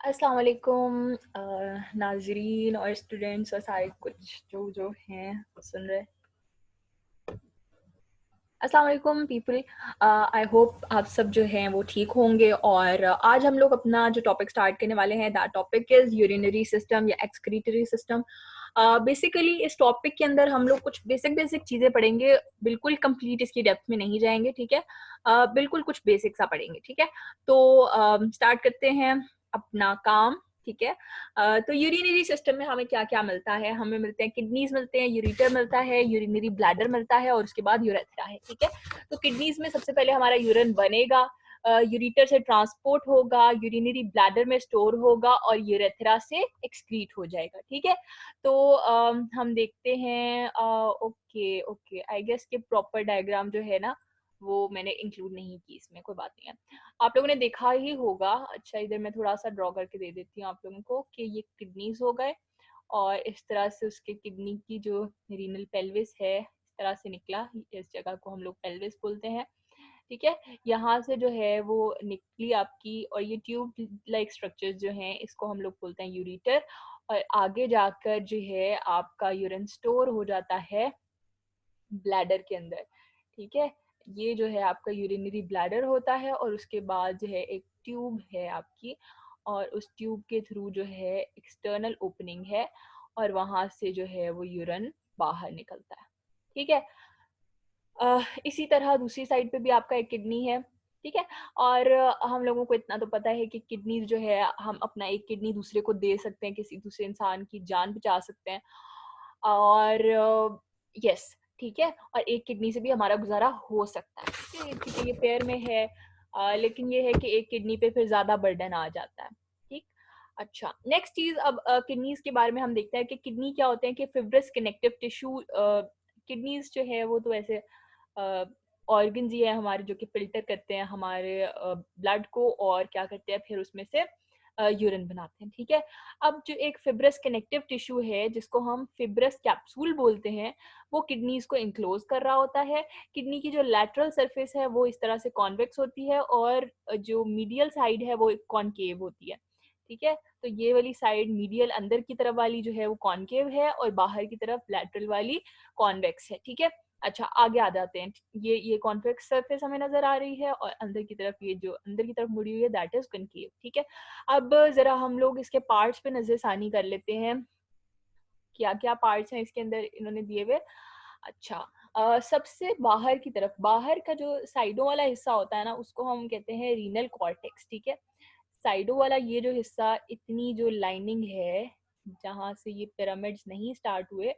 अस्सलाम वालेकुम नाज़रीन और स्टूडेंट्स और सारे कुछ जो हैं सुन रहे। अस्सलाम वालेकुम पीपल। आई होप आप सब जो हैं वो ठीक होंगे और आज हम लोग अपना जो टॉपिक स्टार्ट करने वाले हैं that topic is urinary system या एक्सक्रीटरी सिस्टम। बेसिकली इस टॉपिक के अंदर हम लोग कुछ बेसिक चीज़ें पढ़ेंगे, बिल्कुल कंप्लीट इसकी डेप्थ में नहीं जाएंगे, ठीक है। बिल्कुल कुछ बेसिक सा पढ़ेंगे, ठीक है। तो स्टार्ट करते हैं अपना काम, ठीक है। तो यूरिनरी सिस्टम में हमें क्या क्या मिलता है? हमें मिलते हैं किडनीज मिलते हैं, यूरिटर मिलता है, यूरिनरी ब्लैडर मिलता है और उसके बाद यूरेथ्रा है, ठीक है। तो किडनीज में सबसे पहले हमारा यूरिन बनेगा, यूरिटर से ट्रांसपोर्ट होगा, यूरिनरी ब्लैडर में स्टोर होगा और यूरेथ्रा से एक्सक्रीट हो जाएगा, ठीक है। तो हम देखते हैं। ओके ओके, आई गेस के प्रॉपर डायग्राम जो है ना वो मैंने इंक्लूड नहीं की इसमें, कोई बात नहीं है। आप लोगों ने देखा ही होगा। अच्छा, इधर मैं थोड़ा सा ड्रॉ करके दे देती हूँ आप लोगों को कि ये किडनीज हो गए और इस तरह से उसके किडनी की जो रीनल पेल्विस है इस तरह से निकला। इस जगह को हम लोग पेल्विस बोलते हैं, ठीक है। यहाँ से जो है वो निकली आपकी, और ये ट्यूब लाइक स्ट्रक्चर्स जो हैं इसको हम लोग बोलते हैं यूरिटर। और आगे जाकर जो है आपका यूरिन स्टोर हो जाता है ब्लैडर के अंदर, ठीक है। ये जो है आपका यूरिनरी ब्लैडर होता है और उसके बाद जो है एक ट्यूब है आपकी, और उस ट्यूब के थ्रू जो है एक्सटर्नल ओपनिंग है और वहां से जो है वो यूरिन बाहर निकलता है, ठीक है। इसी तरह दूसरी साइड पे भी आपका एक किडनी है, ठीक है। और हम लोगों को इतना तो पता है कि किडनी जो है हम अपना एक किडनी दूसरे को दे सकते हैं, किसी दूसरे इंसान की जान बचा सकते हैं। और यस, ठीक है। और एक किडनी से भी हमारा गुजारा हो सकता है, ठीक है। ठीक है, ये पेयर में है। लेकिन ये है कि एक किडनी पे फिर ज़्यादा बर्डन आ जाता है, ठीक। अच्छा, नेक्स्ट चीज़ अब किडनीज़ के बारे में हम देखते हैं कि किडनी क्या होते हैं कि फिब्रस कनेक्टिव टिश्यू। किडनीज़ जो है वो तो ऐसे ऑर्गन्स ही है हमारे जो कि फ़िल्टर करते हैं हमारे ब्लड को और क्या करते हैं फिर उसमें से यूरिन बनाते हैं, ठीक है। अब जो एक फिब्रस कनेक्टिव टिश्यू है जिसको हम फिब्रस कैप्सूल बोलते हैं, वो किडनीज को इनक्लोज कर रहा होता है। किडनी की जो लैटरल सरफेस है वो इस तरह से कॉन्वेक्स होती है और जो मीडियल साइड है वो कॉनकेव होती है, ठीक है। तो ये वाली साइड मीडियल अंदर की तरफ वाली जो है वो कॉनकेव है और बाहर की तरफ लैटरल वाली कॉन्वेक्स है, ठीक है। अच्छा, आगे आ जाते हैं। ये कॉन्वेक्स सरफेस हमें नजर आ रही है और अंदर की तरफ ये जो अंदर की तरफ मुड़ी हुई है दैट इज कनकेव, ठीक है। अब जरा हम लोग इसके पार्ट्स पे नजरसानी कर लेते हैं, क्या क्या पार्ट्स हैं इसके अंदर इन्होंने दिए हुए। अच्छा, सबसे बाहर की तरफ, बाहर का जो साइडों वाला हिस्सा होता है ना उसको हम कहते हैं रीनल कॉर्टेक्स, ठीक है। साइडों वाला ये जो हिस्सा, इतनी जो लाइनिंग है जहां से ये पिरामिड्स नहीं स्टार्ट हुए,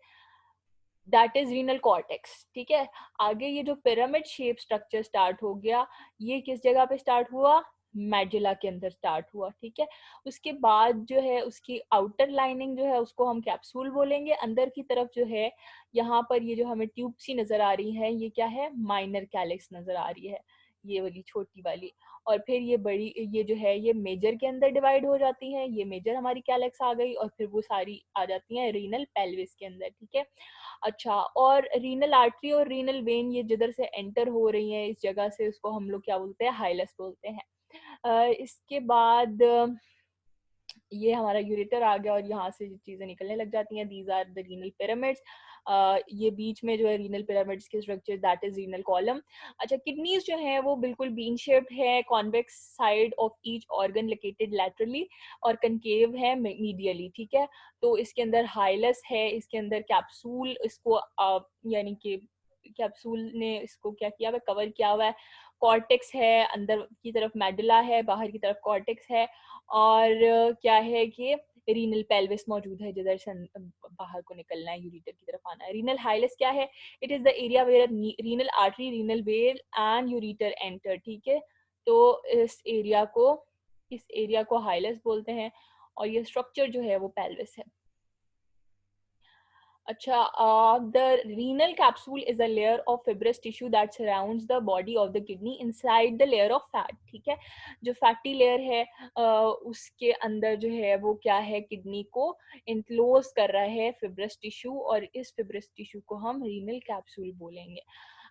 दैट इज रीनल कॉर्टेक्स, ठीक है। आगे ये जो पिरामिड शेप स्ट्रक्चर स्टार्ट हो गया, ये किस जगह पे स्टार्ट हुआ? मेडुला के अंदर स्टार्ट हुआ, ठीक है। उसके बाद जो है उसकी आउटर लाइनिंग जो है उसको हम कैप्सूल बोलेंगे। अंदर की तरफ जो है यहाँ पर ये जो हमें ट्यूब सी नजर आ रही है ये क्या है? माइनर कैलिक्स नजर आ रही है, ये वाली छोटी वाली। और फिर ये बड़ी, ये जो है ये मेजर के अंदर डिवाइड हो जाती है, ये मेजर हमारी कैलिक्स आ गई और फिर वो सारी आ जाती हैं रीनल पेल्विस के अंदर, ठीक है। अच्छा, और रीनल आर्टरी और रीनल वेन ये जिधर से एंटर हो रही हैं इस जगह से, उसको हम लोग क्या बोलते हैं? हाइलस बोलते हैं। इसके बाद ये हमारा यूरेटर आ गया और यहाँ से चीजें निकलने लग जाती हैं, these are the renal pyramids. ये बीच में जो है रीनल पिरामिड्स के structure that is renal column. अच्छा, किडनीज जो है वो बिल्कुल बीन शेप्ड है, convex side of each organ located laterally और कनकेव है मीडियली, ठीक है। तो इसके अंदर हाइलस है, इसके अंदर कैप्सूल, इसको यानी कि कैप्सूल ने इसको क्या किया हुआ है? कवर किया हुआ है। कॉर्टेक्स है, अंदर की तरफ मेडुला है, बाहर की तरफ कॉर्टेक्स है। और क्या है कि रीनल पेल्विस मौजूद है जिधर से बाहर को निकलना है, यूरिटर की तरफ आना है। रीनल हाइलस क्या है? It is the area where renal artery, renal vein and ureter enter, ठीक है। तो इस एरिया को हाइलस बोलते हैं और ये स्ट्रक्चर जो है वो पेल्विस है। अच्छा, the renal capsule is a layer of fibrous tissue that surrounds the body of the kidney inside the layer of fat, ठीक है। जो फैटी लेयर है उसके अंदर जो है वो क्या है? किडनी को इनक्लोज कर रहा है फिब्रस टिश्यू और इस फिब्रस टिश्यू को हम रीनल कैप्सूल बोलेंगे।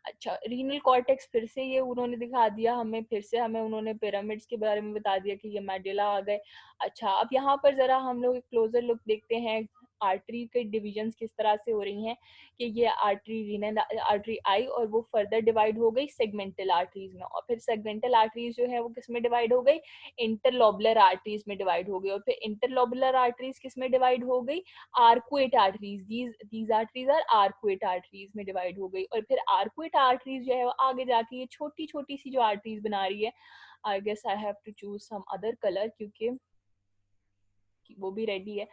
अच्छा, रीनल कॉर्टेक्स फिर से ये उन्होंने दिखा दिया हमें, फिर से हमें उन्होंने पिरामिड्स के बारे में बता दिया कि ये मेडुला आ गए। अच्छा, अब यहाँ पर जरा हम लोग एक क्लोजर लुक देखते हैं आर्टरी के डिविजन्स किस तरह से हो रही हैं, कि ये आर्टरी रीनल आर्टरी आई और वो फर्दर डिवाइड हो गई सेगमेंटल आर्टरीज में, और फिर सेगमेंटल आर्टरीज जो है वो किस में डिवाइड हो गई, इंटरलोबुलर आर्टरीज में डिवाइड हो गई, और फिर इंटरलोबुलर आर्टरीज किस में डिवाइड हो गई, arcuate arteries, these arteries are arcuate arteries में डिवाइड हो गई। और फिर आर्कुएट आर्टरीज जो है वो आगे जाके ये छोटी छोटी सी जो आर्टरीज बना रही है, I guess I have to choose some other colour क्योंकि वो भी रेडी है।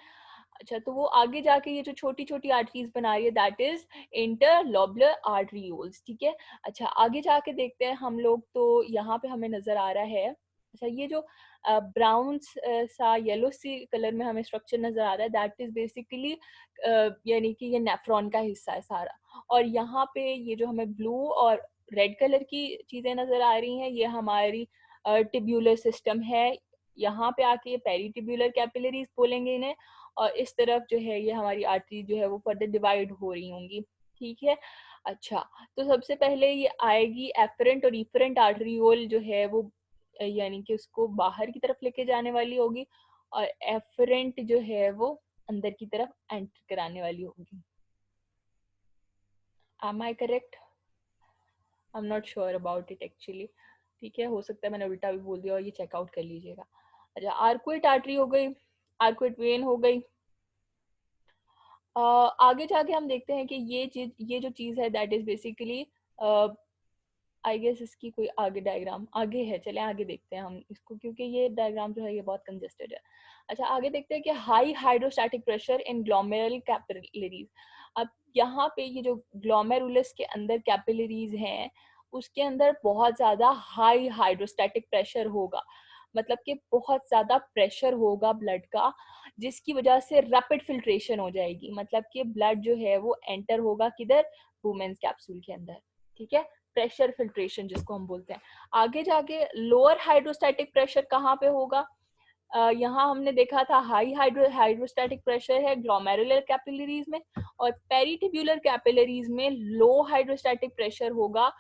अच्छा, तो वो आगे जाके ये जो छोटी छोटी आर्टरीज बना रही है दैट इज इंटरलोबुलर आर्टरियोल्स, ठीक है। अच्छा, आगे जाके देखते हैं हम लोग, तो यहाँ पे हमें नजर आ रहा है, अच्छा ये जो ब्राउन सा येलो सी कलर में हमें स्ट्रक्चर नजर आ रहा है दैट इज बेसिकली यानी कि ये नेफ्रॉन का हिस्सा है सारा। और यहाँ पे ये जो हमें ब्लू और रेड कलर की चीजें नजर आ रही हैं ये हमारी टिब्यूलर सिस्टम है। यहाँ पे आके ये पेरीटिब्यूलर कैपिलरीज बोलेंगे इन्हें, और इस तरफ जो है ये हमारी आर्टरी जो है वो फर्दर डिवाइड हो रही होंगी, ठीक है। अच्छा, तो सबसे पहले ये आएगी एफरेंट और इफरेंट आर्टरियोल जो है वो यानी कि उसको बाहर की तरफ लेके जाने वाली होगी, और एफरेंट जो है वो अंदर की तरफ एंटर कराने वाली होगी। Am I correct? I am not sure about it actually, ठीक है, हो सकता है मैंने उल्टा भी बोल दिया और ये चेकआउट कर लीजिएगा। अच्छा, आर्कुएट आर्टरी हो गई, आर्कुएट वेन हो गई। आगे जाके हम देखते हैं कि ये जो चीज है that is basically I guess इसकी कोई आगे डायग्राम आगे है, चले आगे देखते हैं हम इसको क्योंकि ये डायग्राम जो है ये बहुत कंजेस्टेड है। अच्छा, आगे देखते हैं कि high hydrostatic pressure in glomerular capillaries. अब यहाँ पे ये जो ग्लोमेरुलस के अंदर कैपिलरीज हैं उसके अंदर बहुत ज्यादा हाई हाइड्रोस्टैटिक प्रेशर होगा, मतलब कि बहुत ज्यादा प्रेशर होगा ब्लड का, जिसकी वजह से रैपिड फिल्ट्रेशन हो जाएगी, मतलब कि ब्लड जो है वो एंटर होगा किधर, वुमेन्स कैप्सूल के अंदर, ठीक है, प्रेशर फिल्ट्रेशन जिसको हम बोलते हैं। आगे जाके लोअर हाइड्रोस्टैटिक प्रेशर कहाँ पे होगा, यहाँ हमने देखा था हाई हाइड्रोस्टैटिक प्रेशर है ग्लोमेरुलर कैपिलरीज में, और पेरिटिब्यूलर कैपिलरीज में लो हाइड्रोस्टैटिक प्रेशर होगा।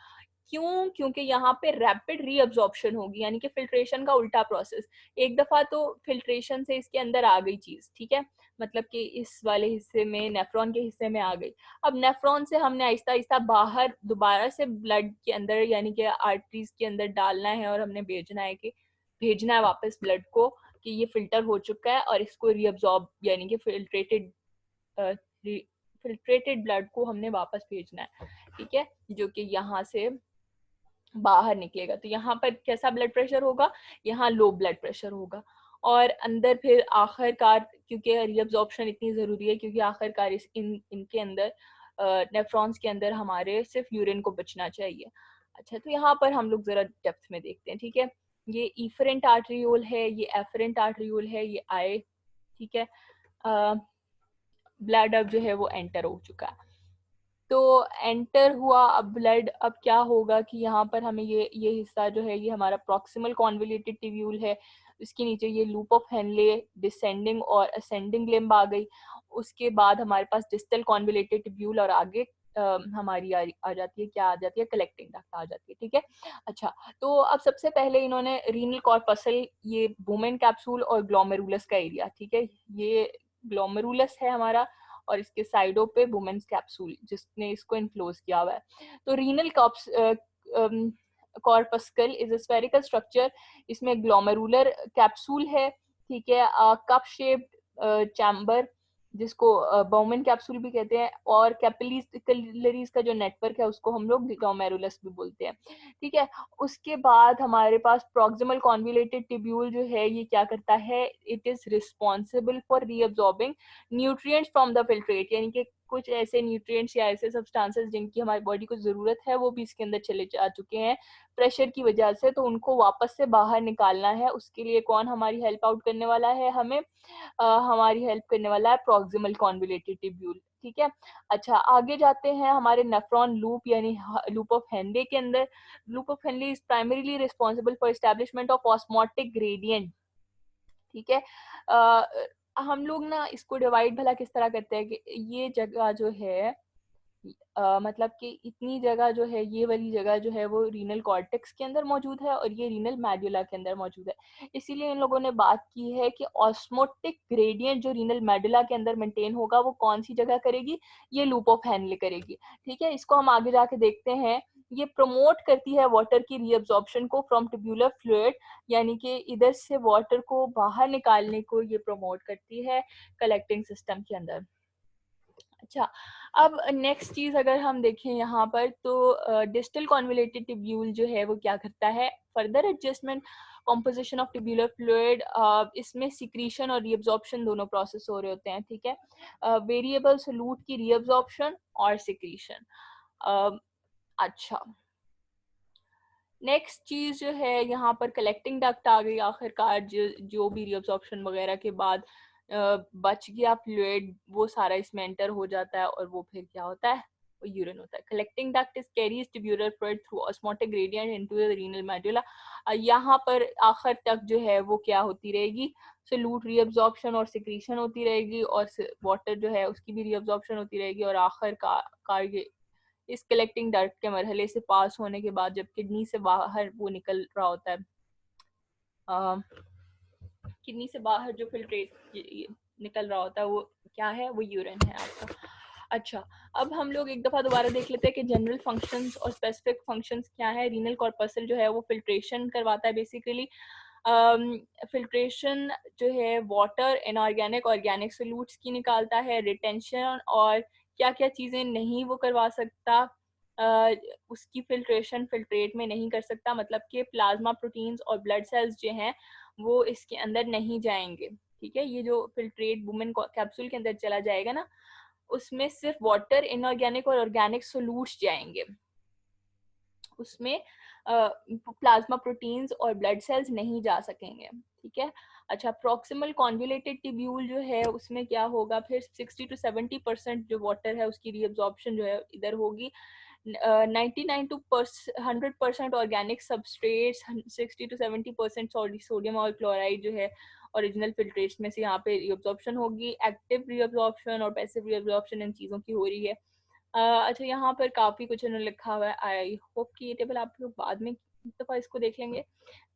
क्यों? क्योंकि यहाँ पे रैपिड रीअब्जॉर्प्शन होगी, यानी कि फिल्ट्रेशन का उल्टा प्रोसेस। एक दफा तो फिल्ट्रेशन से इसके अंदर आ गई चीज, ठीक है, मतलब कि इस वाले हिस्से में नेफ्रॉन के हिस्से में आ गई। अब नेफ्रॉन से हमने आहिस्ता आहिस्ता बाहर दोबारा से ब्लड के अंदर यानी कि आर्टरीज के अंदर डालना है, और हमने भेजना है वापस ब्लड को कि ये फिल्टर हो चुका है और इसको रीअब्जॉर्ब यानी कि फिल्ट्रेटेड ब्लड को हमने वापस भेजना है, ठीक है, जो कि यहाँ से बाहर निकलेगा। तो यहाँ पर कैसा ब्लड प्रेशर होगा, यहाँ लो ब्लड प्रेशर होगा। और अंदर फिर आखिरकार, क्योंकि रीअब्जॉर्प्शन इतनी ज़रूरी है क्योंकि आखिरकार इनके अंदर नेफ्रॉन्स के अंदर हमारे सिर्फ यूरिन को बचना चाहिए। अच्छा, तो यहाँ पर हम लोग ज़रा डेप्थ में देखते हैं, ठीक है। ये इफरेंट आर्टरियोल है, ये एफरेंट आर्टरियोल है, ये आए, ठीक है। ब्लड अब जो है वो एंटर हो चुका है, तो एंटर हुआ अब ब्लड। अब क्या होगा कि यहाँ पर हमें ये हिस्सा जो है ये हमारा प्रॉक्सिमल कॉन्वोल्यूटेड ट्यूब्यूल है, इसके नीचे ये लूप ऑफ हेनले डिसेंडिंग और असेंडिंग लिम्ब आ गई। उसके बाद हमारे पास डिस्टल कॉन्वोल्यूटेड ट्यूब्यूल, और आगे हमारी आ जाती है, क्या आ जाती है, कलेक्टिंग डक्ट आ जाती है, ठीक है। अच्छा, तो अब सबसे पहले इन्होंने रीनल कॉर्पसल, ये वुमेन कैप्सूल और ग्लोमेरुलस का एरिया, ठीक है, ये ग्लोमेरुलस है हमारा, और इसके साइडों पे वुमेन्स कैप्सूल जिसने इसको इनक्लोज किया हुआ है। तो renal corpuscle is a spherical structure, इसमें ग्लोमेरुलर कैप्सूल है, ठीक है, कप शेप्ड चैम्बर जिसको बाउमन कैप्सूल भी कहते हैं, और कैपिलरीज का जो नेटवर्क है उसको हम लोग ग्लोमेरुलस भी बोलते हैं, ठीक है। उसके बाद हमारे पास प्रॉक्सिमल कॉन्वोल्यूटेड ट्यूब्यूल जो है ये क्या करता है, it is responsible for reabsorbing nutrients from the filtrate, यानी कि कुछ ऐसे न्यूट्रिएंट्स या ऐसे सब्सटेंसेस जिनकी हमारी बॉडी को जरूरत है वो भी इसके अंदर चले जा चुके हैं प्रेशर की वजह से, तो उनको वापस से बाहर निकालना है। उसके लिए कौन हमारी हेल्प आउट करने वाला है, हमें हमारी हेल्प करने वाला है प्रॉक्सिमल कॉन्वोल्यूटेड ट्यूब्यूल, ठीक है। अच्छा, आगे जाते हैं हमारे नेफ्रॉन लूप यानी लूप ऑफ हेनले के अंदर। Loop of Henle is primarily responsible for establishment of osmotic gradient, ठीक है। हम लोग ना इसको डिवाइड भला किस तरह करते हैं कि ये जगह जो है मतलब कि इतनी जगह जो है, ये वाली जगह जो है वो रीनल कॉर्टेक्स के अंदर मौजूद है और ये रीनल मेडुला के अंदर मौजूद है। इसीलिए इन लोगों ने बात की है कि ऑस्मोटिक ग्रेडियंट जो रीनल मेडुला के अंदर मेंटेन होगा वो कौन सी जगह करेगी, ये लूप ऑफ हेनले करेगी। ठीक है, इसको हम आगे जाके देखते हैं। ये प्रमोट करती है वाटर की रीअब्जॉर्प्शन को फ्रॉम ट्यूबुलर फ्लूइड, यानी कि इधर से वाटर को बाहर निकालने को ये प्रमोट करती है कलेक्टिंग सिस्टम के अंदर। अच्छा, अब नेक्स्ट चीज अगर हम देखें यहाँ पर, तो डिस्टल कॉन्वोल्यूटेड ट्यूब्यूल जो है वो क्या करता है, further adjustment composition of tubular fluid, इसमें सिक्रीशन और रीअब्जॉर्प्शन दोनों प्रोसेस हो रहे होते हैं। ठीक है, वेरिएबल सोलूट की रीअब्जॉर्प्शन और सिक्रीशन। अच्छा, नेक्स्ट चीज जो है यहाँ पर कलेक्टिंग डक्ट आ गई आखिरकार, जो भी रीअब्जॉर्प्शन वगैरह के बाद बच गया फ्लूइड वो सारा इसमें एंटर हो जाता है और वो फिर क्या होता है, वो यूरिन होता है। Collecting duct is carries tubular fluid through osmotic gradient into the renal medulla. यहाँ पर आखिर तक जो है वो क्या होती रहेगी, सोलूट रीअब्जॉर्प्शन और सिक्रीशन होती रहेगी और वाटर जो है उसकी भी रीअब्जॉर्प्शन होती रहेगी, और आखिरकार ये इस कलेक्टिंग डक्ट के मरहले से पास होने के बाद जब किडनी से बाहर वो निकल रहा होता है, किडनी से बाहर जो फिल्ट्रेट निकल रहा होता है वो क्या है, वो यूरिन है आपका। अच्छा, अब हम लोग एक दफा दोबारा देख लेते हैं कि जनरल फंक्शंस और स्पेसिफिक फंक्शंस क्या है। रीनल कॉर्पसल जो है वो फिल्ट्रेशन करवाता है बेसिकली। फिल्ट्रेशन जो है वाटर, इनऑर्गेनिक, ऑर्गेनिक सोल्यूट्स की निकालता है। रिटेंशन और क्या क्या चीज़ें नहीं वो करवा सकता, उसकी फिल्ट्रेशन फिल्ट्रेट में नहीं कर सकता, मतलब कि प्लाज्मा प्रोटीन्स और ब्लड सेल्स जो हैं वो इसके अंदर नहीं जाएंगे। ठीक है, ये जो फिल्ट्रेट वुमेन कैप्सूल के अंदर चला जाएगा ना, उसमें सिर्फ वाटर, इनऑर्गेनिक और ऑर्गेनिक सोल्यूट्स जाएंगे, उसमें प्लाज्मा प्रोटीन्स और ब्लड सेल्स नहीं जा सकेंगे। ठीक है, अच्छा, प्रॉक्सिमल कॉन्वुलेटेड ट्यूब्यूल जो है उसमें क्या होगा, फिर 60 to 70% जो वाटर है उसकी रीअब्जॉर्प्शन जो है इधर होगी। 99 to 100% organic substrates, 60 to 70% sodium और क्लोराइड जो है ओरिजिनल फिल्ट्रेशन में से यहाँ पे रीअब्जॉर्प्शन होगी। एक्टिव रीअब्जॉर्प्शन और पैसिव रीअब्जॉर्प्शन इन चीज़ों की हो रही है। अच्छा, यहाँ पर काफ़ी कुछ इन्होंने लिखा हुआ है। आई होप कि ये टेबल आप लोग बाद में एक दफ़ा इसको देख लेंगे।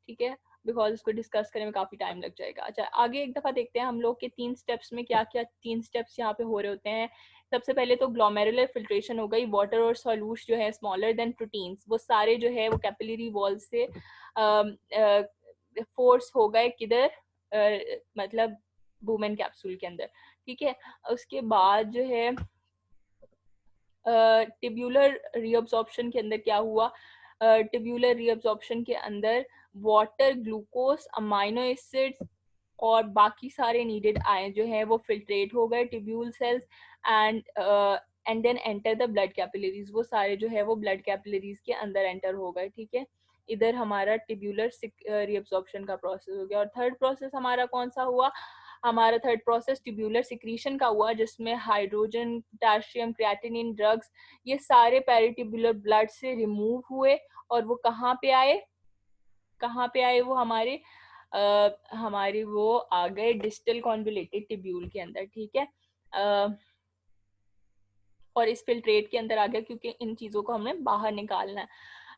ठीक है, बिकॉज इसको डिस्कस करने में काफ़ी टाइम लग जाएगा। अच्छा, आगे एक दफ़ा देखते हैं हम लोग के 3 स्टेप्स में क्या क्या 3 स्टेप्स यहाँ पे हो रहे होते हैं। सबसे पहले तो ग्लोमेरुलर फिल्ट्रेशन हो गई। वाटर और सॉल्यूट्स जो है स्मॉलर देन प्रोटीन्स, वो सारे जो है वो कैपिलरी वॉल से फोर्स हो गए किधर, मतलब वुमेन कैप्सूल के अंदर। ठीक है, उसके बाद जो है टिब्यूलर रीअब्जॉर्प्शन के अंदर क्या हुआ, टिब्यूलर रीअब्जॉर्प्शन के अंदर वाटर, ग्लूकोज, अमाइनो एसिड्स और बाकी सारे नीडेड आयन जो है वो फिल्ट्रेट हो गए tubule cells and then enter the blood capillaries, वो सारे जो है वो ब्लड कैपिलरीज के अंदर एंटर हो गए। ठीक है, इधर हमारा टिब्यूलर रीअब्जॉर्प्शन का प्रोसेस हो गया। और थर्ड प्रोसेस हमारा कौन सा हुआ, हमारा थर्ड प्रोसेस ट्यूब्यूलर सिक्रीशन का हुआ, जिसमें हाइड्रोजन, पोटेशियम, क्रिएटिनिन, ड्रग्स, ये सारे पेरिट्यूब्यूलर ब्लड से रिमूव हुए और वो कहाँ पे आए, कहाँ पे आए, वो हमारे वो आ गए डिस्टल कॉन्वुलेटेड ट्यूब्यूल के अंदर। ठीक है, और इस फिल्ट्रेट के अंदर आ गया क्योंकि इन चीज़ों को हमने बाहर निकालना है।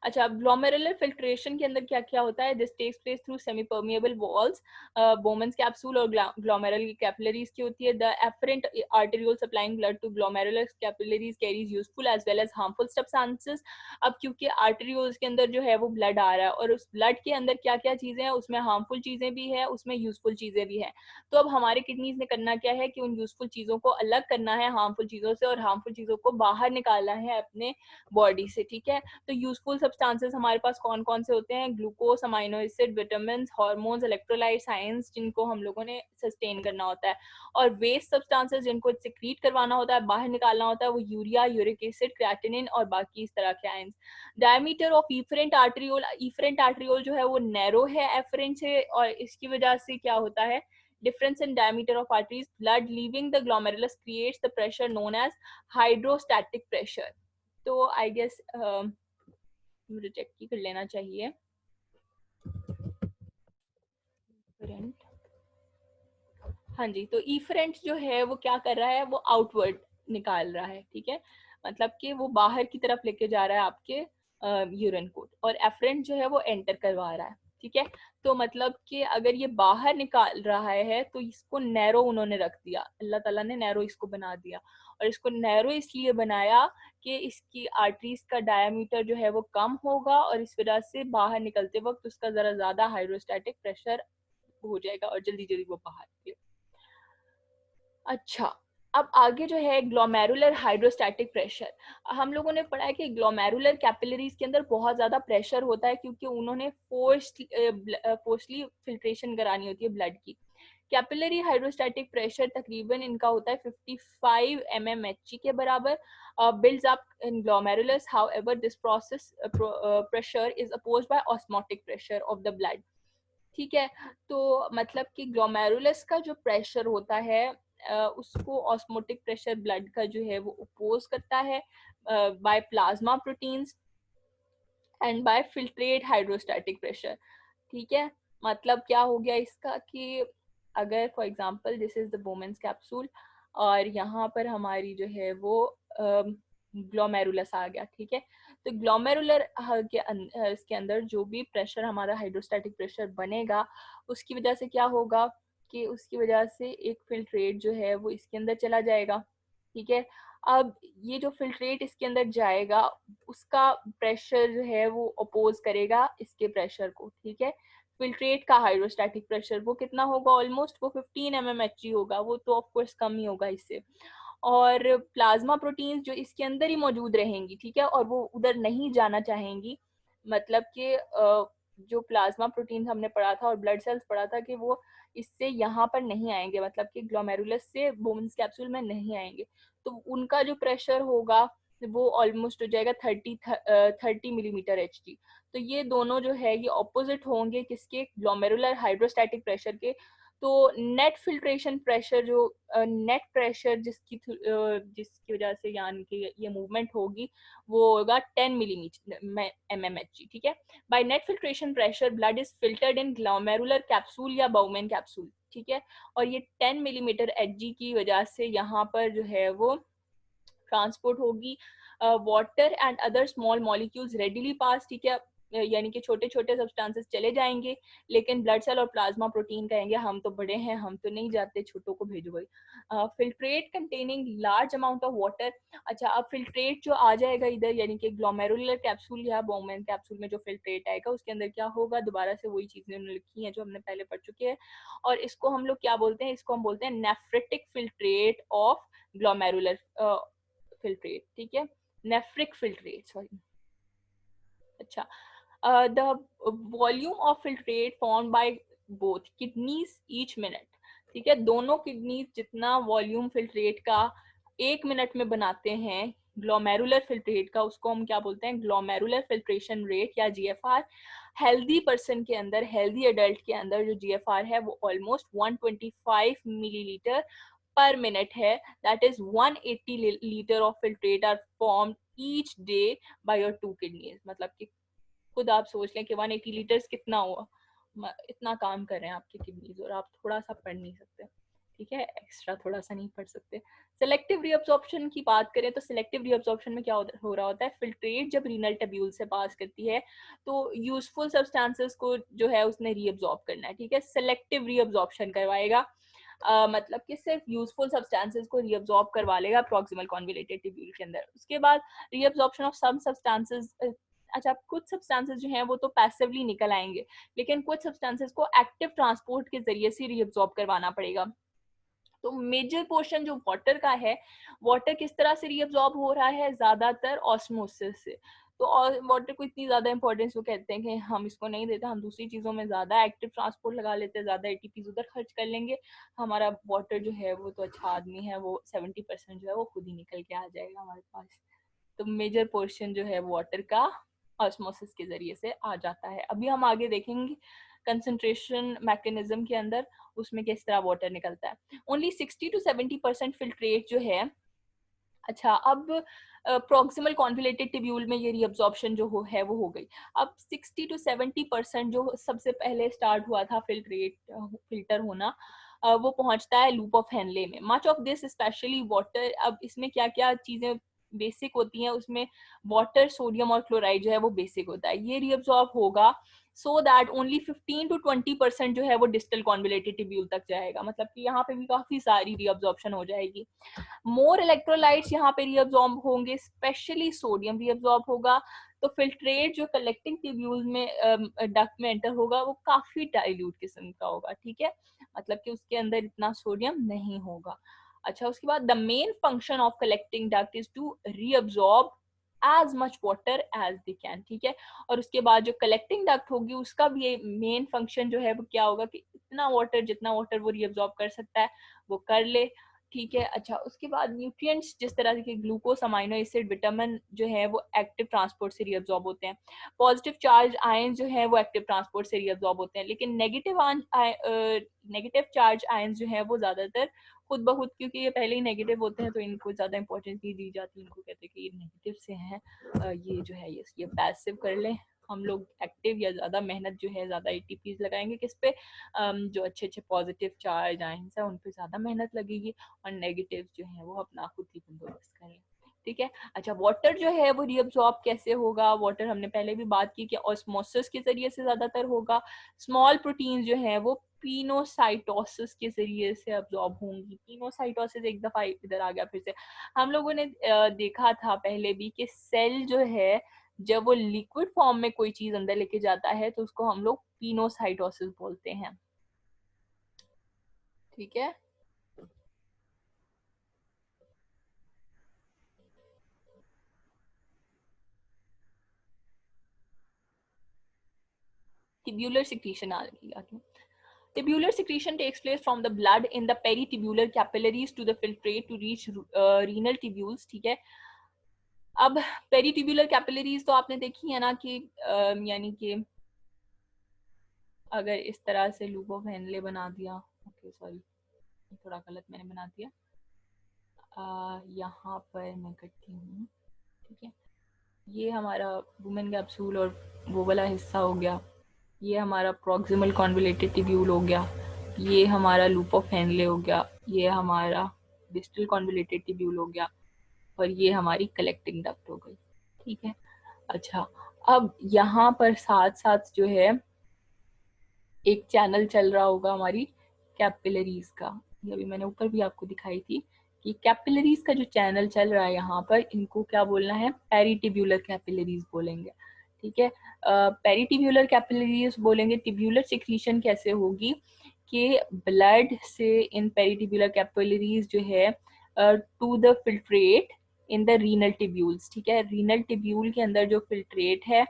अच्छा, ग्लोमेरुलर फिल्ट्रेशन के अंदर क्या क्या होता है, this takes place through semi permeable walls, Bowman's capsule और ग्लोमेरुलर कैपिलरीज की होती है। The afferent arteriole supplying blood to glomerular capillaries carries useful as well as harmful substances. अब क्योंकि आर्टेरियोल्स के अंदर जो है वो ब्लड आ रहा है और उस ब्लड के अंदर क्या क्या चीजें हैं, उसमें हार्मफुल चीजें भी है, उसमें यूजफुल चीजें भी हैं। तो अब हमारे किडनीज ने करना क्या है कि उन यूजफुल चीजों को अलग करना है हार्मफुल चीजों से, और हार्मफुल चीजों को बाहर निकालना है अपने बॉडी से। ठीक है, तो यूजफुल सब्सटेंसेस हमारे पास कौन कौन से होते हैं, glucose, amino acid, vitamin, hormones, electrolyte, science, जिनको हम लोगों ने सस्टेन करना होता है। और वेस्ट सब्सटेंसेस जिनको सिक्रीट करवाना होता है, बाहर निकालना होता है, वो यूरिया, यूरिक एसिड, क्रिएटिनिन और बाकी इस तरह के आयंस। डायमीटर ऑफ इफरेंट आर्टरियोल जो है वो नैरो है एफरेंट से, और इसकी वजह से क्या होता है, difference in diameter of arteries, blood leaving the glomerulus creates the pressure known as hydrostatic pressure. तो आई गेस मुझे चेक ही कर लेना चाहिए। हाँ जी, तो इफरेंट जो है वो क्या कर रहा है, वो आउटवर्ड निकाल रहा है। ठीक है, मतलब कि वो बाहर की तरफ लेके जा रहा है आपके यूरिन को, और एफरेंट जो है वो एंटर करवा रहा है, ठीक है। तो मतलब कि अगर ये बाहर निकाल रहा है तो इसको नैरो उन्होंने रख दिया, अल्लाह ताला ने नैरो इसको बना दिया। और इसको नैरो इसलिए बनाया कि इसकी आर्टरीज का डायमीटर जो है वो कम होगा, और इस वजह से बाहर निकलते वक्त उसका जरा ज्यादा हाइड्रोस्टैटिक प्रेशर हो जाएगा और जल्दी जल्दी वो बाहर निकले। अच्छा, अब आगे जो है ग्लोमेरुलर हाइड्रोस्टैटिक प्रेशर। हम लोगों ने पढ़ा है कि ग्लोमेरुलर कैपिलरीज के अंदर बहुत ज्यादा प्रेशर होता है, क्योंकि उन्होंने फोर्सली फिल्ट्रेशन करानी होती है ब्लड की। कैपिलरी हाइड्रोस्टैटिक प्रेशर तकरीबन इनका होता है 55 mmHg के बराबर, builds up in glomerulus. However, this process pressure is opposed by osmotic pressure of the blood. ठीक है, तो मतलब कि ग्लोमेरुलस का जो प्रेशर होता है उसको ऑस्मोटिक प्रेशर ब्लड का जो है वो अपोज करता है by plasma proteins and by filtrate hydrostatic pressure. ठीक है, मतलब क्या हो गया इसका कि अगर for example this is the Bowman's capsule और यहाँ पर हमारी जो है वो ग्लोमेरुलस आ गया, ठीक है। तो ग्लोमेरुलर इसके अंदर जो भी प्रेशर हमारा हाइड्रोस्टैटिक प्रेशर बनेगा, उसकी वजह से क्या होगा कि उसकी वजह से एक फिल्ट्रेट जो है वो इसके अंदर चला जाएगा, ठीक है। अब ये जो फिल्ट्रेट इसके अंदर जाएगा उसका प्रेशर जो है वो अपोज करेगा इसके प्रेशर को, ठीक है। फिल्ट्रेट का हाइड्रोस्टैटिक प्रेशर वो कितना होगा, ऑलमोस्ट वो 15 mmHg होगा, वो तो ऑफ कोर्स कम ही होगा इससे। और प्लाज्मा प्रोटीन्स जो इसके अंदर ही मौजूद रहेंगी, ठीक है, और वो उधर नहीं जाना चाहेंगी। मतलब कि जो प्लाज्मा प्रोटीन्स हमने पढ़ा था और ब्लड सेल्स पढ़ा था कि वो इससे यहाँ पर नहीं आएंगे, मतलब कि ग्लोमेरुलस से बोमेंस कैप्सूल में नहीं आएंगे। तो उनका जो प्रेशर होगा वो ऑलमोस्ट हो जाएगा 30 मिलीमीटर एचजी। तो ये दोनों जो है ये ऑपोजिट होंगे किसके, ग्लोमेरुलर हाइड्रोस्टैटिक प्रेशर के। तो नेट फिल्ट्रेशन प्रेशर जो नेट प्रेशर जिसकी वजह से यानी कि ये मूवमेंट होगी वो होगा 10 मिलीमीटर mmHg, ठीक है। By net filtration pressure blood is filtered in glomerular capsule या बाउमेन कैप्सूल, ठीक है। और ये 10 मिलीमीटर एचजी की वजह से यहाँ पर जो है वो ट्रांसपोर्ट होगी water and other small molecules readily pass, ठीक है। यानी कि छोटे छोटे सब्सटेंसेस चले जाएंगे, लेकिन ब्लड सेल और प्लाज्मा प्रोटीन कहेंगे हम तो बड़े हैं, हम तो नहीं जाते, छोटों को भेजो भाई। Filtrate containing large amount of water. अच्छा, अब फिल्ट्रेट जो आ जाएगा इधर, यानी कि ग्लोमेरुलर कैप्सूल या बोमेन कैप्सूल में जो फिल्ट्रेट आएगा उसके अंदर क्या होगा, दोबारा से वही चीजें उन्होंने लिखी हैं जो हमने पहले पढ़ चुके हैं। और इसको हम लोग क्या बोलते हैं, इसको हम बोलते हैं nephritic filtrate of glomerular filtrate, ठीक है, नेफ्रिक फिल्ट्रेट, सॉरी। अच्छा, the volume of filtrate form by both kidneys each minute, ठीक है। दोनों किडनीज जितना वॉल्यूम फिल्ट्रेट का एक मिनट में बनाते हैं ग्लोमेरुलर फिल्ट्रेट का, उसको हम क्या बोलते हैं, ग्लोमेरुलर फिल्ट्रेशन रेट या जीएफआर। हेल्दी पर्सन के अंदर, हेल्दी अडल्ट के अंदर जो जीएफआर है वो ऑलमोस्ट 125 मिलीलीटर per minute है। that is 180 liter of filtrate are formed each day by your two kidneys। मतलब कि खुद आप सोच लें कि 180 लीटर्स कितना हुआ, इतना काम कर रहे हैं आपके किडनीज, और आप थोड़ा सा पढ़ नहीं सकते, ठीक है, एक्स्ट्रा थोड़ा सा नहीं पढ़ सकते। सिलेक्टिव रीअब्जॉर्प्शन की बात करें तो सिलेक्टिव रीअब्जॉर्प्शन में क्या हो रहा होता है, फिल्ट्रेट जब रीनल ट्यूब्यूल से पास करती है तो यूजफुल सब्सटेंसेस को जो है उसने रीअब्जॉर्ब करना है, ठीक है, सिलेक्टिव रीअब्जॉर्प्शन करवाएगा। मतलब कि सिर्फ यूजफुल सब्सटेंसेस को रीअब्जॉर्ब करवा लेगा प्रॉक्सिमल कॉन्वोल्यूटेड ट्यूब्यूल के अंदर। उसके बाद रीअब्जॉर्प्शन ऑफ सम सब्सटेंसेस। अच्छा, कुछ सब्सटेंसेस जो हैं वो तो पैसिवली निकल आएंगे, लेकिन कुछ सब्सटेंसेस को एक्टिव ट्रांसपोर्ट के जरिए से रीअब्जॉर्ब करवाना पड़ेगा। तो मेजर पोर्शन जो वाटर का है, वाटर किस तरह से रीअब्जॉर्ब हो रहा है, ज्यादातर ऑस्मोसिस से। तो वाटर को इतनी ज्यादा इंपॉर्टेंस वो कहते हैं कि हम इसको नहीं देते, हम दूसरी चीजों में ज्यादा एक्टिव ट्रांसपोर्ट लगा लेते हैं, ज्यादा एटीपीज उधर खर्च कर लेंगे, हमारा वाटर जो है वो तो अच्छा आदमी है, वो 70% जो है वो खुद ही निकल के आ जाएगा हमारे पास। तो मेजर पोर्शन जो है वाटर का ऑस्मोसिस के जरिए से आ जाता है। अभी हम आगे देखेंगे कंसंट्रेशन मैकेनिज्म के अंदर उसमें किस तरह वाटर निकलता है। ओनली 60 to 70% फिल्ट्रेट जो है। अच्छा, अब प्रॉक्सिमल कॉन्वोल्यूटेड ट्यूब्यूल में ये रीअब्जॉर्प्शन जो है वो हो गई। अब 60 to 70% जो सबसे पहले स्टार्ट हुआ था फिल्ट्रेट फिल्टर होना, वो पहुंचता है लूप ऑफ हेनले में। Much of this specially water. अब इसमें क्या क्या चीजें बेसिक होती हैं, उसमें वाटर, सोडियम और क्लोराइड जो है वो बेसिक होता है। ये रीअब्सॉर्ब होगा सो दैट ओनली 15 to 20% जो है वो डिस्टल कॉन्वोलेटेड ट्यूब्यूल तक जाएगा, मतलब कि यहाँ पे भी काफी सारी रीअब्सॉर्प्शन हो जाएगी। मोर इलेक्ट्रोलाइट्स यहाँ पे रीअब्सॉर्ब होंगे, स्पेशली सोडियम रीअब्सॉर्ब होगा, तो फिल्ट्रेट जो कलेक्टिंग ट्यूब्यूल में डक्ट में एंटर होगा वो काफी डाइल्यूट किस्म का होगा, ठीक है, मतलब कि उसके अंदर इतना सोडियम नहीं होगा। अच्छा, उसके बाद the main function of collecting duct is to reabsorb as much water as they can, ठीक है। और उसके बाद जो कलेक्टिंग डक्ट होगी उसका भी मेन फंक्शन जो है वो क्या होगा कि इतना वाटर, जितना वाटर वो रीअब्सॉर्ब कर सकता है वो कर ले, ठीक है। अच्छा, उसके बाद न्यूट्रिएंट्स जिस तरह के ग्लूकोज, अमाइनो एसिड, विटामिन जो है वो एक्टिव ट्रांसपोर्ट से रीअब्सॉर्ब होते हैं। पॉजिटिव चार्ज आयन जो है वो एक्टिव ट्रांसपोर्ट से रीअब्सॉर्ब होते हैं, लेकिन नेगेटिव चार्ज आयन जो है वो ज्यादातर खुद ब खुद, क्योंकि ये पहले ही नेगेटिव होते हैं तो इनको ज्यादा इंपॉर्टेंस नहीं दी जाती, इनको कहते हैं कि ये नेगेटिव से हैं, ये जो है ये पैसिव कर लें। हम लोग एक्टिव या ज्यादा मेहनत जो है ज्यादा एटीपीज लगाएंगे किस पे, जो अच्छे अच्छे पॉजिटिव चार्ज आयंस है उन पे ज्यादा मेहनत लगेगी, और नेगेटिव जो है वो अपना खुद ही बंदोबस्त करें, ठीक है। अच्छा, वाटर जो है वो रीअब्सॉर्ब कैसे होगा? वाटर हमने पहले भी बात की कि ऑस्मोसिस के जरिए से ज्यादातर होगा। स्मॉल प्रोटीन जो है वो पिनोसाइटोसिस के जरिए से अब्सॉर्ब होंगी। पिनोसाइटोसिस एक दफा इधर आ गया फिर से, हम लोगों ने देखा था पहले भी कि सेल जो है जब वो लिक्विड फॉर्म में कोई चीज अंदर लेके जाता है तो उसको हम लोग पिनोसाइटोसिस बोलते हैं, ठीक है। Tubular secretion आ रही है। Tubular secretion takes place from the blood in the peritubular capillaries to the filtrate to reach renal tubules, ठीक है। अब पेरिट्यूबुलर कैपिलरीज तो आपने देखी है ना कि यानी कि अगर इस तरह से लूप ऑफ हेनले बना दिया, ओके सॉरी थोड़ा गलत मैंने बना दिया, यहाँ पर मैं करती हूँ, ठीक है। ये हमारा वुमेन कैप्सूल और वो वाला हिस्सा हो गया, ये हमारा प्रॉक्सिमल कॉन्वोलेटेड ट्यूब्यूल हो गया, ये हमारा लूप ऑफ हेनले हो गया, ये हमारा डिस्टल कॉन्वोलेटेड ट्यूब्यूल हो गया, और ये हमारी कलेक्टिंग डक्ट हो गई, ठीक है। अच्छा, अब यहाँ पर साथ साथ जो है एक चैनल चल रहा होगा हमारी कैपिलरीज का, ये अभी मैंने ऊपर भी आपको दिखाई थी कि कैपिलरीज का जो चैनल चल रहा है यहाँ पर, इनको क्या बोलना है? पेरिटिब्यूलर कैपिलरीज बोलेंगे, ठीक है। पेरिटिब्यूलर कैपिलरीज बोलेंगे। टिब्यूलर सिक्रीशन कैसे होगी कि ब्लड से इन पेरिटिब्यूलर कैपिलरीज जो है to the filtrate in the renal tubules, ठीक है। रीनल टिब्यूल के अंदर जो फिल्ट्रेट है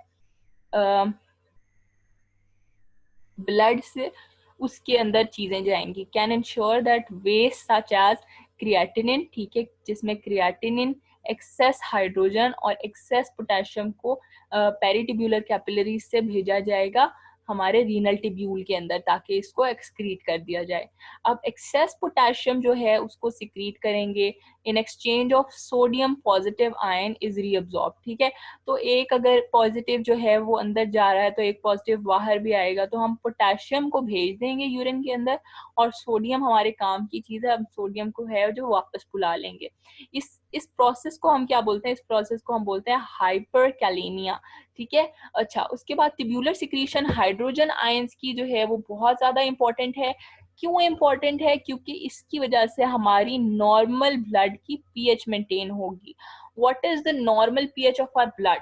ब्लड से, उसके अंदर चीजें जाएंगी। Can ensure that waste such as creatinine, ठीक है, जिसमें क्रिएटिनिन, एक्सेस हाइड्रोजन और एक्सेस पोटेशियम को पेरिटिब्यूलर कैपिलरीज से भेजा जाएगा हमारे रीनल टिब्यूल के अंदर ताकि इसको एक्सक्रीट कर दिया जाए। अब एक्सेस पोटेशियम जो है उसको सिक्रीट करेंगे in exchange of sodium positive ion is reabsorb, ठीक है। तो एक अगर पॉजिटिव जो है वो अंदर जा रहा है तो एक पॉजिटिव बाहर भी आएगा, तो हम पोटेशियम को भेज देंगे यूरिन के अंदर, और सोडियम हमारे काम की चीज है, हम सोडियम को है जो वापस बुला लेंगे। इस प्रोसेस को हम क्या बोलते हैं? इस प्रोसेस को हम बोलते हैं हाइपरकैलेमिया, ठीक है। अच्छा, उसके बाद ट्यूब्यूलर सिक्रीशन हाइड्रोजन आयंस की जो है वो बहुत ज्यादा इंपॉर्टेंट है। क्यों इंपॉर्टेंट है? क्योंकि इसकी वजह से हमारी नॉर्मल ब्लड की पीएच मेंटेन होगी। What is the normal pH of our blood?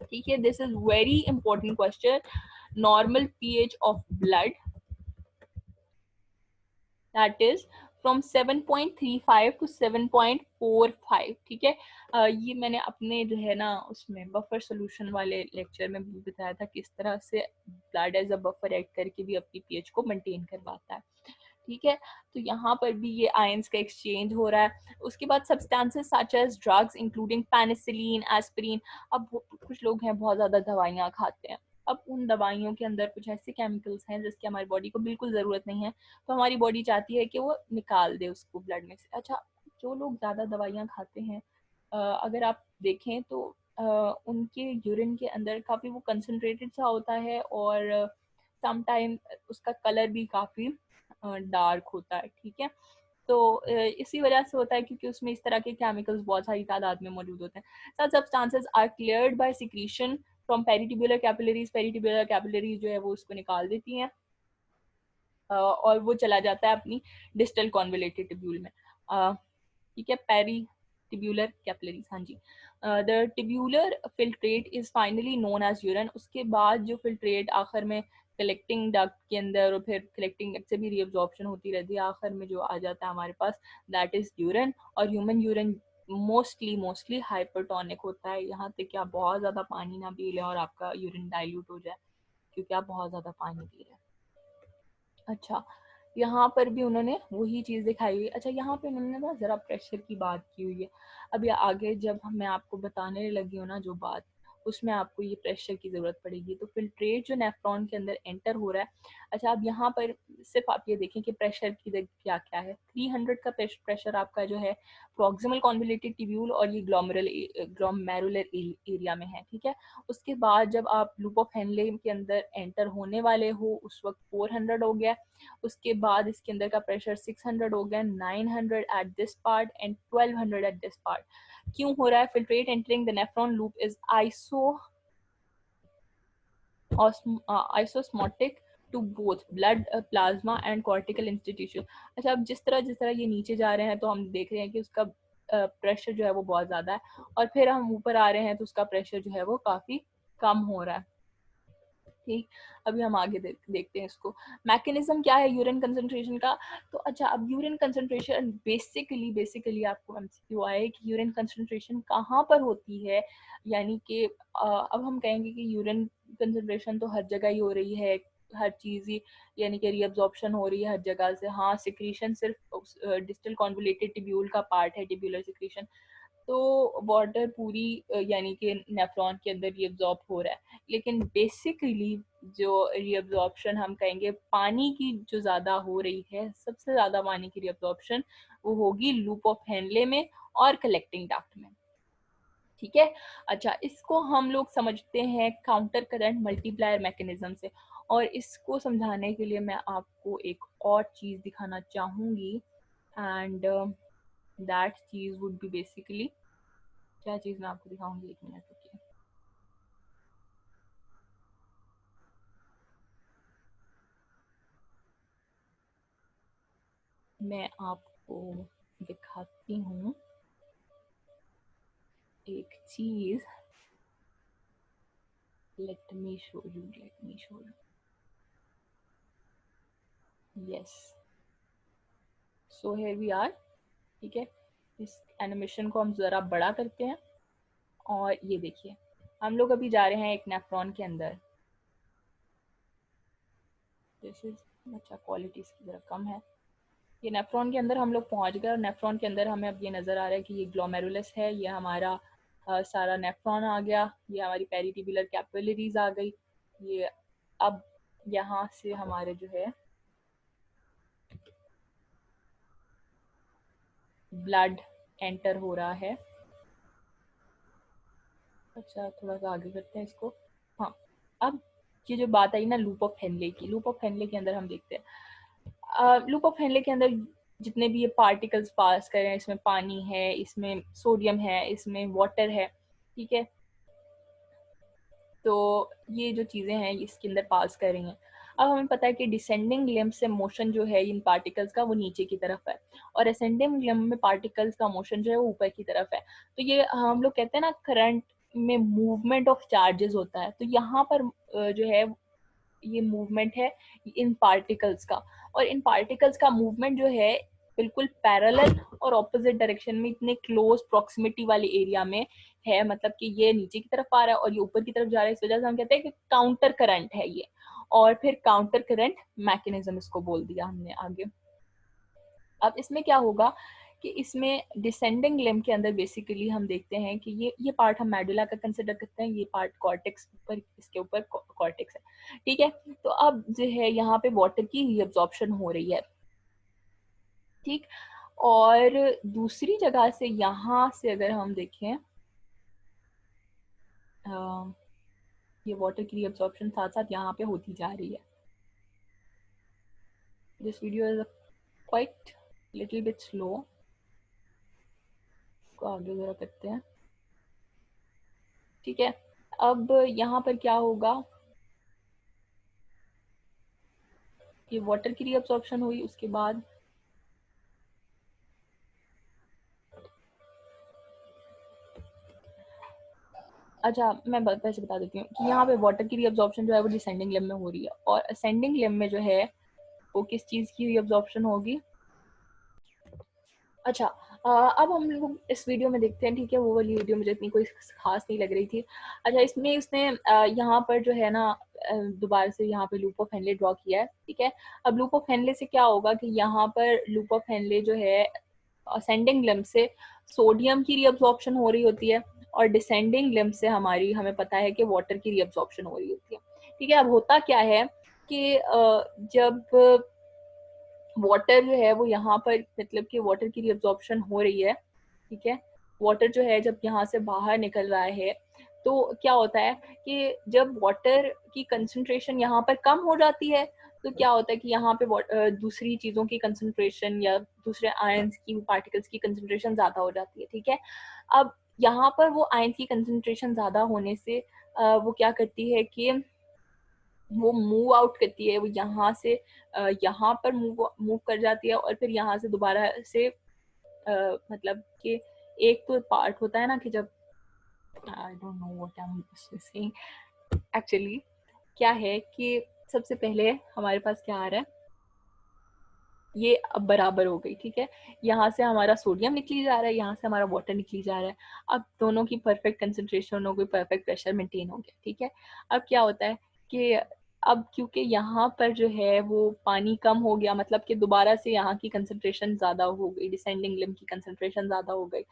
ठीक है, this is very important question. Normal pH of blood that is from 7.35 to 7.45, ठीक है। ये मैंने अपने जो है ना उसमें बफर सोल्यूशन वाले लेक्चर में भी बताया था किस तरह से blood as a buffer act करके भी अपनी पीएच को मेंटेन करवाता है, ठीक है। तो यहाँ पर भी ये आयंस का एक्सचेंज हो रहा है। उसके बाद substances such as drugs including penicillin, aspirin. अब कुछ लोग हैं बहुत ज्यादा दवाइयाँ खाते हैं, अब उन दवाइयों के अंदर कुछ ऐसे केमिकल्स हैं जिसकी हमारी बॉडी को बिल्कुल ज़रूरत नहीं है, तो हमारी बॉडी चाहती है कि वो निकाल दे उसको ब्लड में से। अच्छा, जो लोग ज़्यादा दवाइयाँ खाते हैं अगर आप देखें तो उनके यूरिन के अंदर काफ़ी वो कंसनट्रेटेड सा होता है, और समटाइम उसका कलर भी काफ़ी डार्क होता है, ठीक है। तो इसी वजह से होता है क्योंकि उसमें इस तरह के केमिकल्स बहुत सारी तादाद में मौजूद होते हैं। Such substances are cleared by secretion from peritubular capillaries. Peritubular capillaries जो है वो उसको निकाल देती हैं और वो चला जाता है अपनी डिस्टल कॉन्वोलेटेड ट्यूब्यूल में। ठीक है, पेरिटिब्यूलर कैपिलरीज, हाँ जी। The tubular filtrate is finally known as urine. उसके बाद जो फिल्ट्रेट आखिर में कलेक्टिंग डक्ट के अंदर और फिर कलेक्टिंग डक्ट से भी रीअब्जॉर्प्शन होती रहती है, आखिर में जो आ जाता है हमारे पास, दैट इज यूरिन। और ह्यूमन यूरिन मोस्टली हाइपरटोनिक होता है, यहाँ तक कि आप बहुत ज़्यादा पानी ना पी लें और आपका यूरिन डाइल्यूट हो जाए क्योंकि आप बहुत ज़्यादा पानी पी रहे हैं। अच्छा, यहाँ पर भी उन्होंने वही चीज़ दिखाई हुई है। अच्छा, यहाँ पे उन्होंने ना ज़रा प्रेशर की बात की हुई है। अब ये आगे जब मैं आपको बताने लगी हूँ ना जो बात, उसमें आपको ये प्रेशर की ज़रूरत पड़ेगी। तो फिल्ट्रेट जो नेफ्रॉन के अंदर एंटर हो रहा है, अच्छा अब यहाँ पर सिर्फ आप ये देखें कि प्रेशर की क्या क्या है। 300 का प्रेशर आपका जो है प्रॉक्सिमल कॉन्वोलेटेड ट्यूब्यूल और ये ग्लोमेरुलर एरिया में है, ठीक है। उसके बाद जब आप लूप ऑफ हेनले के अंदर एंटर होने वाले हो उस वक्त 400 हो गया। उसके बाद इसके अंदर का प्रेशर 600 हो गया, 900 at this part and 1200 at this part. क्यों हो रहा है? Filtrate entering the nephron loop is isosmotic to both blood plasma and cortical institution. अच्छा, अब जिस तरह ये नीचे जा रहे हैं तो हम देख रहे हैं कि उसका प्रेशर जो है वो बहुत ज़्यादा है, और फिर हम ऊपर आ रहे हैं तो उसका प्रेशर जो है वो काफ़ी कम हो रहा है। ठीक, अभी हम आगे देखते हैं इसको। मैकेनिज्म क्या है यूरिन कंसंट्रेशन का? तो अच्छा, अब यूरिन कंसंट्रेशन बेसिकली आपको एमसीक्यू आए कि यूरिन कंसंट्रेशन कहाँ पर होती है, यानी कि अब हम कहेंगे कि यूरिन कंसंट्रेशन तो हर जगह ही हो रही है, हर चीज़ ही, यानी कि रीअब्जॉर्प्शन हो रही है हर जगह से। हाँ, सिक्रीशन सिर्फ डिस्टल कॉन्वोलेटेड ट्यूब्यूल का पार्ट है, ट्यूब्यूलर सिक्रीशन। तो वाटर पूरी यानी कि नेफ्रॉन के अंदर रीअब्जॉर्ब हो रहा है, लेकिन बेसिकली जो रीअब्जॉर्प्शन हम कहेंगे पानी की जो ज़्यादा हो रही है, सबसे ज़्यादा पानी की रीअब्जॉर्प्शन वो होगी लूप ऑफ हेनले में और कलेक्टिंग डक्ट में, ठीक है। अच्छा, इसको हम लोग समझते हैं काउंटर करंट मल्टीप्लायर मैकेनिज्म से, और इसको समझाने के लिए मैं आपको एक और चीज़ दिखाना चाहूँगी, and that cheese would be basically, क्या चीज़ मैं आपको दिखाऊंगी, एक मिनट रुकिए। मैं आपको दिखाती हूँ एक चीज़। Let me show you. Yes, so here we are, ठीक है। इस एनिमेशन को हम ज़रा बड़ा करते हैं और ये देखिए, हम लोग अभी जा रहे हैं एक नेफ्रॉन के अंदर। दिस इज, अच्छा क्वालिटी इसकी ज़रा कम है। ये नेफ्रॉन के अंदर हम लोग पहुंच गए, और नेफ्रॉन के अंदर हमें अब ये नज़र आ रहा है कि ये ग्लोमेरुलस है, ये हमारा सारा नेफ्रॉन आ गया, ये हमारी पेरिटिब्यूलर कैपिलरीज आ गई। ये अब यहाँ से हमारे जो है ब्लड एंटर हो रहा है। अच्छा, थोड़ा सा आगे करते हैं इसको। हाँ, अब ये जो बात आई ना लूप ऑफ हेनले की, लूप ऑफ हेनले के अंदर हम देखते हैं लूप ऑफ हेनले के अंदर जितने भी ये पार्टिकल्स पास कर रहे हैं, इसमें पानी है, इसमें सोडियम है, इसमें वाटर है, ठीक है। तो ये जो चीज़ें हैं इसके अंदर पास कर रही हैं। अब हमें पता है कि डिसेंडिंग लिम्ब से मोशन जो है इन पार्टिकल्स का वो नीचे की तरफ है, और असेंडिंग लिम्ब में पार्टिकल्स का मोशन जो है वो ऊपर की तरफ है। तो ये हम लोग कहते हैं ना करंट में मूवमेंट ऑफ चार्जेस होता है, तो यहाँ पर जो है ये मूवमेंट है इन पार्टिकल्स का, और इन पार्टिकल्स का मूवमेंट जो है बिल्कुल पैरेलल और ऑपोजिट डायरेक्शन में, इतने क्लोज प्रॉक्सिमिटी वाले एरिया में है, मतलब कि ये नीचे की तरफ आ रहा है और ये ऊपर की तरफ जा रहा है। इस वजह से हम कहते हैं कि काउंटर करंट है ये, और फिर काउंटर करंट मैकेनिज्म इसको बोल दिया हमने आगे। अब इसमें क्या होगा कि इसमें डिसेंडिंग लिम्ब के अंदर बेसिकली हम देखते हैं कि ये पार्ट हम मेडुला का कंसिडर करते हैं, ये पार्ट कॉर्टेक्स ऊपर, इसके ऊपर कॉर्टेक्स है, ठीक है। तो अब जो है यहाँ पे वाटर की रीअब्जॉर्प्शन हो रही है, ठीक। और दूसरी जगह से यहाँ से अगर हम देखें, ये वाटर की रीअब्जॉर्प्शन साथ साथ यहाँ पे होती जा रही है। This video is quite little bit slow, को आगे जरा करते हैं। ठीक है, अब यहाँ पर क्या होगा, ये वाटर की रीअब्सॉर्प्शन हुई, उसके बाद अच्छा मैं वैसे बता देती हूँ कि यहाँ पे वाटर की रीअब्सॉर्प्शन जो है वो डिसेंडिंग लिम्ब में हो रही है, और असेंडिंग लिम्ब में जो है वो किस चीज़ की रीअब्सॉर्प्शन होगी। अच्छा, अब हम लोग इस वीडियो में देखते हैं। ठीक है, वो वाली वीडियो मुझे इतनी कोई खास नहीं लग रही थी। अच्छा, इसमें उसने यहाँ पर जो है ना दोबारा से यहाँ पे लूप ऑफ हेनले ड्रॉ किया है। ठीक है, अब लूप ऑफ हेनले से क्या होगा कि यहाँ पर लूप ऑफ हेनले जो है असेंडिंग लिम्ब से सोडियम की रीअब्सॉर्प्शन हो रही होती है, और डिसेंडिंग लिम्ब से हमारी हमें पता है कि वाटर की रीअब्सॉर्प्शन हो रही होती है। ठीक है, अब होता क्या है कि जब वाटर जो है वो यहाँ पर मतलब कि वाटर की रिअब्जॉर्प्शन हो रही है। ठीक है, वाटर जो है जब यहाँ से बाहर निकल रहा है तो क्या होता है कि जब वाटर की कंसंट्रेशन यहाँ पर कम हो जाती है तो क्या होता है कि यहाँ पे दूसरी चीज़ों की कंसंट्रेशन या दूसरे आयंस की पार्टिकल्स की कंसंट्रेशन ज़्यादा हो जाती है। ठीक है, अब यहाँ पर वो आयन की कंसंट्रेशन ज़्यादा होने से वो क्या करती है कि वो मूव आउट करती है, वो यहाँ से यहाँ पर मूव कर जाती है, और फिर यहाँ से दोबारा से मतलब कि एक तो पार्ट होता है ना कि जब I don't know what I am saying actually, क्या है कि सबसे पहले हमारे पास क्या आ रहा है, ये अब बराबर हो गई। ठीक है, यहाँ से हमारा सोडियम निकली जा रहा है, यहाँ से हमारा वाटर निकली जा रहा है। अब दोनों की परफेक्ट कंसंट्रेशन हो गई, परफेक्ट प्रेशर मेंटेन हो गया। ठीक है, अब क्या होता है कि अब क्योंकि यहाँ पर जो है वो पानी कम हो गया, मतलब कि दोबारा से यहाँ की कंसंट्रेशन ज़्यादा हो गई, डिसेंडिंग लिम्ब की कंसंट्रेशन ज़्यादा हो गई।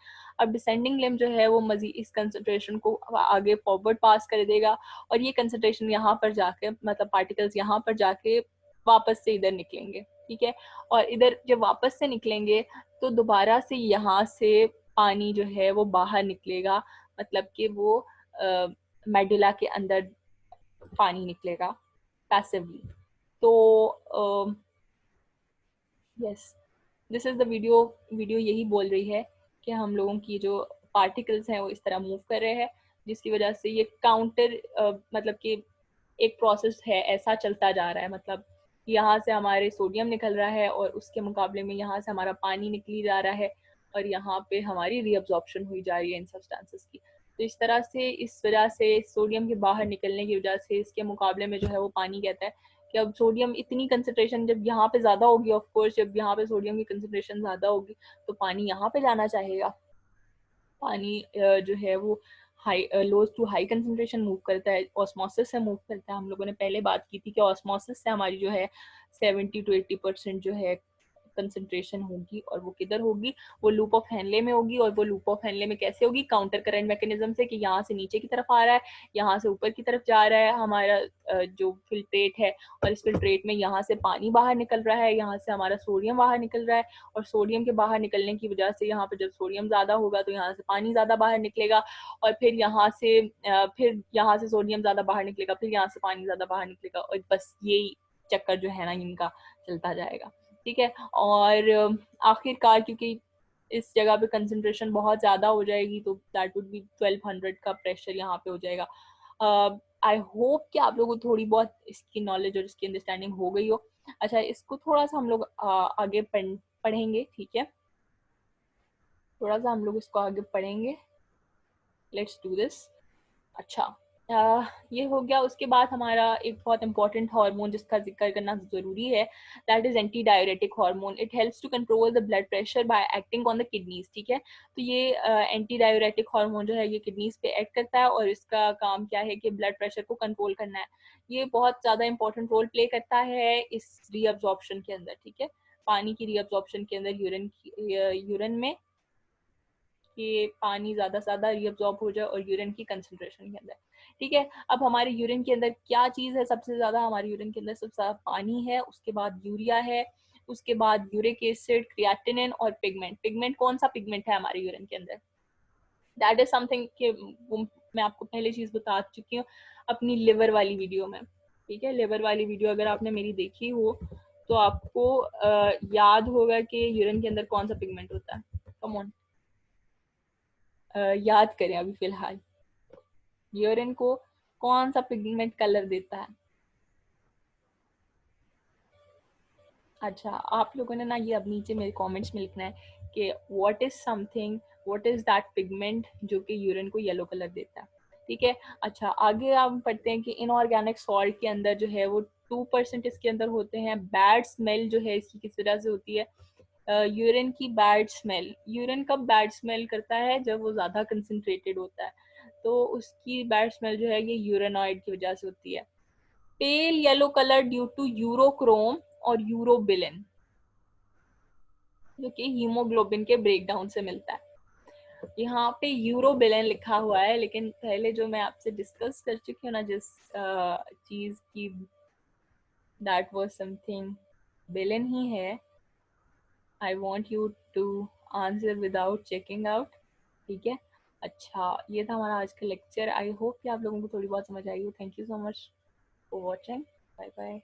अब डिसेंडिंग लिम्ब जो है वो मज़ीद इस कंसंट्रेशन को आगे फॉरवर्ड पास कर देगा, और ये कंसंट्रेशन यहाँ पर जाके मतलब पार्टिकल्स यहाँ पर जाके वापस से इधर निकलेंगे। ठीक है, और इधर जब वापस से निकलेंगे तो दोबारा से यहाँ से पानी जो है वो बाहर निकलेगा, मतलब कि वो मेडुला के अंदर पानी निकलेगा पैसिवली। तो yes, this is the video यही बोल रही है कि हम लोगों की जो पार्टिकल्स हैं वो इस तरह मूव कर रहे हैं, जिसकी वजह से ये काउंटर मतलब कि एक प्रोसेस है ऐसा चलता जा रहा है, मतलब यहाँ से हमारे सोडियम निकल रहा है और उसके मुकाबले में यहाँ से हमारा पानी निकली जा रहा है, और यहाँ पे हमारी रीअब्जॉर्प्शन हुई जा रही है इन सब्सटेंसेस की। तो इस तरह से इस वजह से सोडियम के बाहर निकलने की वजह से इसके मुकाबले में जो है वो पानी कहता है कि अब सोडियम इतनी कंसंट्रेशन जब यहाँ पे ज़्यादा होगी, ऑफ कोर्स जब यहाँ पे सोडियम की कंसंट्रेशन ज़्यादा होगी तो पानी यहाँ पे जाना चाहेगा। पानी जो है वो high low to high concentration move करता है, ऑस्मोसिस से मूव करता है। हम लोगों ने पहले बात की थी कि ऑस्मोसिस से हमारी जो है 70 to 80% जो है कंसंट्रेशन होगी, और वो किधर होगी, वो लूप ऑफ हेनले में होगी। और वो लूप ऑफ हेनले में कैसे होगी, काउंटर करंट मैकेनिज्म से, कि यहाँ से नीचे की तरफ आ रहा है, यहाँ से ऊपर की तरफ जा रहा है हमारा जो फिल्ट्रेट है, और इस फिल्ट्रेट में यहाँ से पानी बाहर निकल रहा है, यहाँ से हमारा सोडियम बाहर निकल रहा है, और सोडियम के बाहर निकलने की वजह से यहाँ पे जब सोडियम ज़्यादा होगा तो यहाँ से पानी ज़्यादा बाहर निकलेगा, और फिर यहाँ से सोडियम ज़्यादा बाहर निकलेगा, फिर यहाँ से पानी ज़्यादा बाहर निकलेगा, और बस यही चक्कर जो है ना इनका चलता जाएगा। ठीक है, और आखिरकार क्योंकि इस जगह पे कंसंट्रेशन बहुत ज़्यादा हो जाएगी तो दैट वुड बी 1200 का प्रेशर यहाँ पे हो जाएगा। आई होप कि आप लोगों को थोड़ी बहुत इसकी नॉलेज और इसकी अंडरस्टैंडिंग हो गई हो। अच्छा, इसको थोड़ा सा हम लोग आगे पढ़ेंगे। ठीक है, थोड़ा सा हम लोग इसको आगे पढ़ेंगे। Let's do this. अच्छा, ये हो गया। उसके बाद हमारा एक बहुत इंपॉर्टेंट हार्मोन जिसका जिक्र करना ज़रूरी है, that is anti diuretic hormone. It helps to control the blood pressure by acting on the kidneys. ठीक है, तो ये एंटी डायरेटिक हार्मोन जो है ये किडनीज पे एक्ट करता है, और इसका काम क्या है कि ब्लड प्रेशर को कंट्रोल करना है। ये बहुत ज़्यादा इंपॉर्टेंट रोल प्ले करता है इस रीअब्जॉर्प्शन के अंदर। ठीक है, पानी की रीअब्जॉर्प्शन के अंदर, यूरिन में कि पानी ज़्यादा से ज़्यादा रीअब्जॉर्ब हो जाए, और यूरिन की कंसंट्रेशन के अंदर। ठीक है, अब हमारे यूरिन के अंदर क्या चीज़ है सबसे ज़्यादा, हमारे यूरिन के अंदर सबसे ज़्यादा पानी है, उसके बाद यूरिया है, उसके बाद यूरिक एसिड, क्रिएटिनिन और पिगमेंट। पिगमेंट कौन सा पिगमेंट है हमारे यूरिन के अंदर, दैट इज समथिंग कि मैं आपको पहले चीज़ बता चुकी हूँ अपनी लिवर वाली वीडियो में। ठीक है, लिवर वाली वीडियो अगर आपने मेरी देखी हो तो आपको याद होगा कि यूरिन के अंदर कौन सा पिगमेंट होता है। कम ऑन, याद करें अभी फिलहाल, यूरिन को कौन सा पिगमेंट कलर देता है। अच्छा, आप लोगों ने ना ये अब नीचे मेरे कमेंट्स में लिखना है कि what is something, what is that pigment जो कि यूरिन को येलो कलर देता है। ठीक है। अच्छा, आगे हम पढ़ते हैं कि इनऑर्गेनिक सॉल्ट के अंदर जो है वो 2% इसके अंदर होते हैं। बैड स्मेल जो है इसकी किस वजह से होती है। यूरिन की बैड स्मेल, यूरिन कब बैड स्मेल करता है, जब वो ज़्यादा कंसनट्रेटेड होता है, तो उसकी बैड स्मेल जो है ये यूरेनॉइड की वजह से होती है। Pale yellow colour due to urochrome और यूरोबिलिन, जो कि हीमोग्लोबिन के ब्रेकडाउन से मिलता है। यहाँ पे यूरोबिलिन लिखा हुआ है, लेकिन पहले जो मैं आपसे डिस्कस कर चुकी हूँ ना जिस चीज की, दैट वाज समथिंग बिलिन ही है। I want you to answer without checking out. ठीक है। अच्छा, ये था हमारा आज का लेक्चर। आई होप कि आप लोगों को थोड़ी बहुत समझ आई हो। Thank you so much for watching. Bye bye.